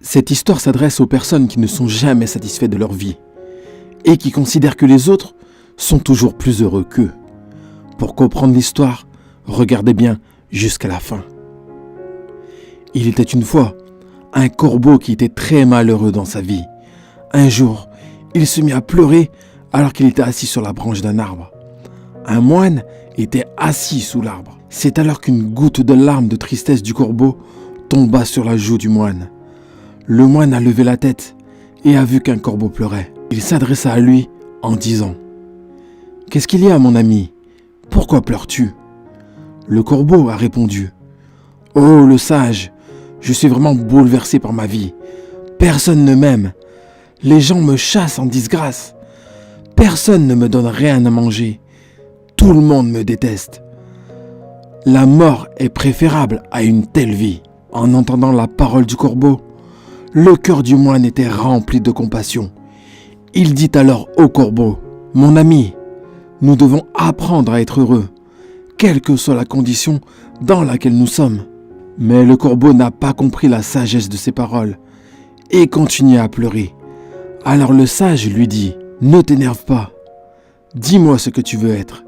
Cette histoire s'adresse aux personnes qui ne sont jamais satisfaites de leur vie et qui considèrent que les autres sont toujours plus heureux qu'eux. Pour comprendre l'histoire, regardez bien jusqu'à la fin. Il était une fois un corbeau qui était très malheureux dans sa vie. Un jour, il se mit à pleurer alors qu'il était assis sur la branche d'un arbre. Un moine était assis sous l'arbre. C'est alors qu'une goutte de larmes de tristesse du corbeau tomba sur la joue du moine. Le moine a levé la tête et a vu qu'un corbeau pleurait. Il s'adressa à lui en disant « Qu'est-ce qu'il y a, mon ami? Pourquoi pleures-tu » Le corbeau a répondu « Oh, le sage, je suis vraiment bouleversé par ma vie. Personne ne m'aime. Les gens me chassent en disgrâce. Personne ne me donne rien à manger. Tout le monde me déteste. La mort est préférable à une telle vie. » En entendant la parole du corbeau, le cœur du moine était rempli de compassion. Il dit alors au corbeau « Mon ami, nous devons apprendre à être heureux, quelle que soit la condition dans laquelle nous sommes. » Mais le corbeau n'a pas compris la sagesse de ces paroles et continue à pleurer. Alors le sage lui dit « Ne t'énerve pas, dis-moi ce que tu veux être.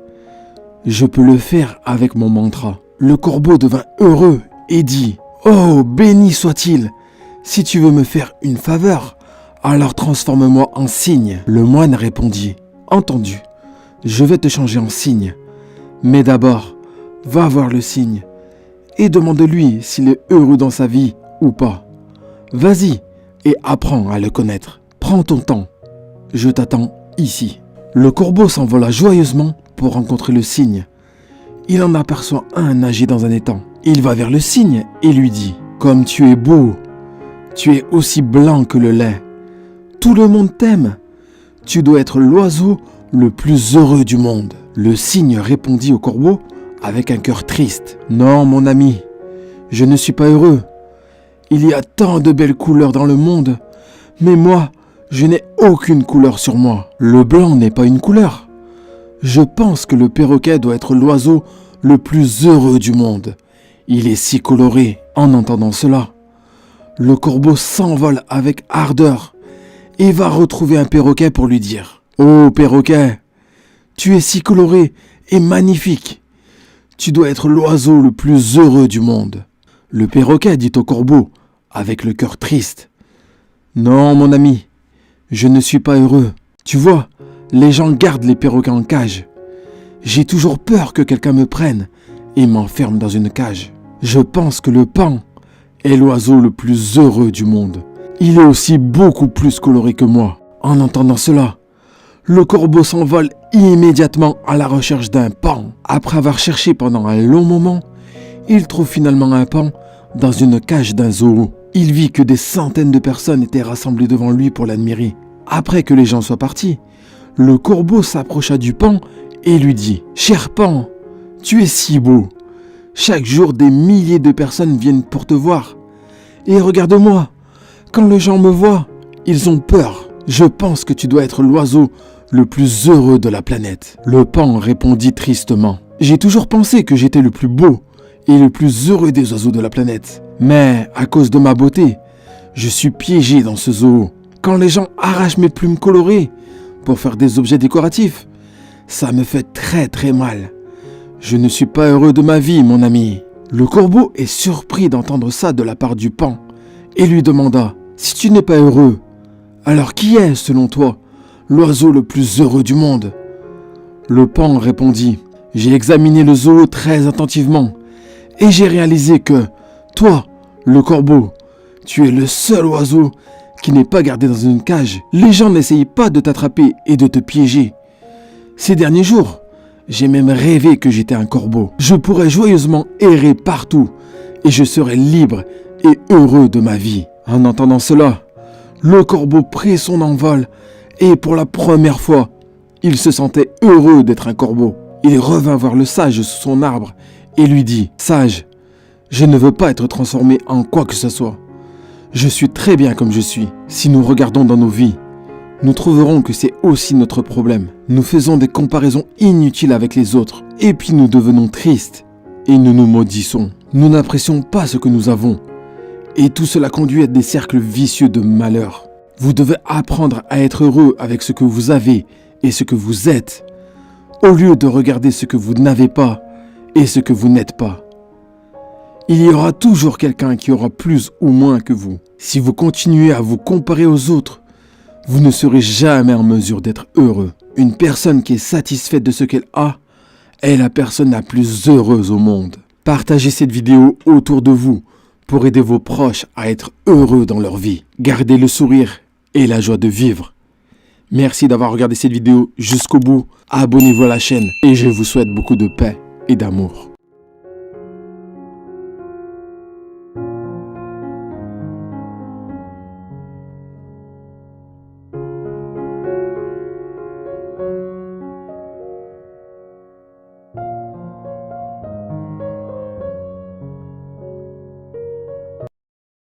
Je peux le faire avec mon mantra. » Le corbeau devint heureux et dit « Oh, béni soit-il! Si tu veux me faire une faveur, alors transforme-moi en cygne. » Le moine répondit « Entendu, je vais te changer en cygne. Mais d'abord, va voir le cygne et demande-lui s'il est heureux dans sa vie ou pas. Vas-y et apprends à le connaître. Prends ton temps, je t'attends ici. » Le corbeau s'envola joyeusement pour rencontrer le cygne. Il en aperçoit un nager dans un étang. Il va vers le cygne et lui dit « Comme tu es beau, tu es aussi blanc que le lait. Tout le monde t'aime. Tu dois être l'oiseau le plus heureux du monde. » Le cygne répondit au corbeau avec un cœur triste. « Non, mon ami, je ne suis pas heureux. Il y a tant de belles couleurs dans le monde, mais moi, je n'ai aucune couleur sur moi. Le blanc n'est pas une couleur. Je pense que le perroquet doit être l'oiseau le plus heureux du monde. Il est si coloré. » En entendant cela, le corbeau s'envole avec ardeur et va retrouver un perroquet pour lui dire « Oh perroquet, tu es si coloré et magnifique. Tu dois être l'oiseau le plus heureux du monde. » Le perroquet dit au corbeau avec le cœur triste « Non mon ami, je ne suis pas heureux. Tu vois, les gens gardent les perroquets en cage. J'ai toujours peur que quelqu'un me prenne et m'enferme dans une cage. Je pense que le paon est l'oiseau le plus heureux du monde. Il est aussi beaucoup plus coloré que moi. » En entendant cela, le corbeau s'envole immédiatement à la recherche d'un paon. Après avoir cherché pendant un long moment, il trouve finalement un paon dans une cage d'un zoo. Il vit que des centaines de personnes étaient rassemblées devant lui pour l'admirer. Après que les gens soient partis, le corbeau s'approcha du paon et lui dit « Cher paon, tu es si beau. Chaque jour, des milliers de personnes viennent pour te voir. Et regarde-moi, quand les gens me voient, ils ont peur. Je pense que tu dois être l'oiseau le plus heureux de la planète. » Le paon répondit tristement « J'ai toujours pensé que j'étais le plus beau et le plus heureux des oiseaux de la planète. Mais à cause de ma beauté, je suis piégé dans ce zoo. Quand les gens arrachent mes plumes colorées pour faire des objets décoratifs, ça me fait très très mal. Je ne suis pas heureux de ma vie, mon ami. » Le corbeau est surpris d'entendre ça de la part du paon et lui demanda « Si tu n'es pas heureux, alors qui est, selon toi, l'oiseau le plus heureux du monde ?» Le paon répondit « J'ai examiné le zoo très attentivement et j'ai réalisé que toi, le corbeau, tu es le seul oiseau qui n'est pas gardé dans une cage. Les gens n'essayent pas de t'attraper et de te piéger. Ces derniers jours, j'ai même rêvé que j'étais un corbeau. Je pourrais joyeusement errer partout et je serais libre et heureux de ma vie. » En entendant cela, le corbeau prit son envol et pour la première fois, il se sentait heureux d'être un corbeau. Il revint voir le sage sous son arbre et lui dit « Sage, je ne veux pas être transformé en quoi que ce soit. Je suis très bien comme je suis. Si nous regardons dans nos vies, nous trouverons que c'est aussi notre problème. Nous faisons des comparaisons inutiles avec les autres et puis nous devenons tristes et nous nous maudissons. Nous n'apprécions pas ce que nous avons Et tout cela conduit à des cercles vicieux de malheur. Vous devez apprendre à être heureux avec ce que vous avez et ce que vous êtes, au lieu de regarder ce que vous n'avez pas et ce que vous n'êtes pas. Il y aura toujours quelqu'un qui aura plus ou moins que vous. Si vous continuez à vous comparer aux autres, vous ne serez jamais en mesure d'être heureux. Une personne qui est satisfaite de ce qu'elle a est la personne la plus heureuse au monde. Partagez cette vidéo autour de vous pour aider vos proches à être heureux dans leur vie. Gardez le sourire et la joie de vivre. Merci d'avoir regardé cette vidéo jusqu'au bout. Abonnez-vous à la chaîne et je vous souhaite beaucoup de paix et d'amour.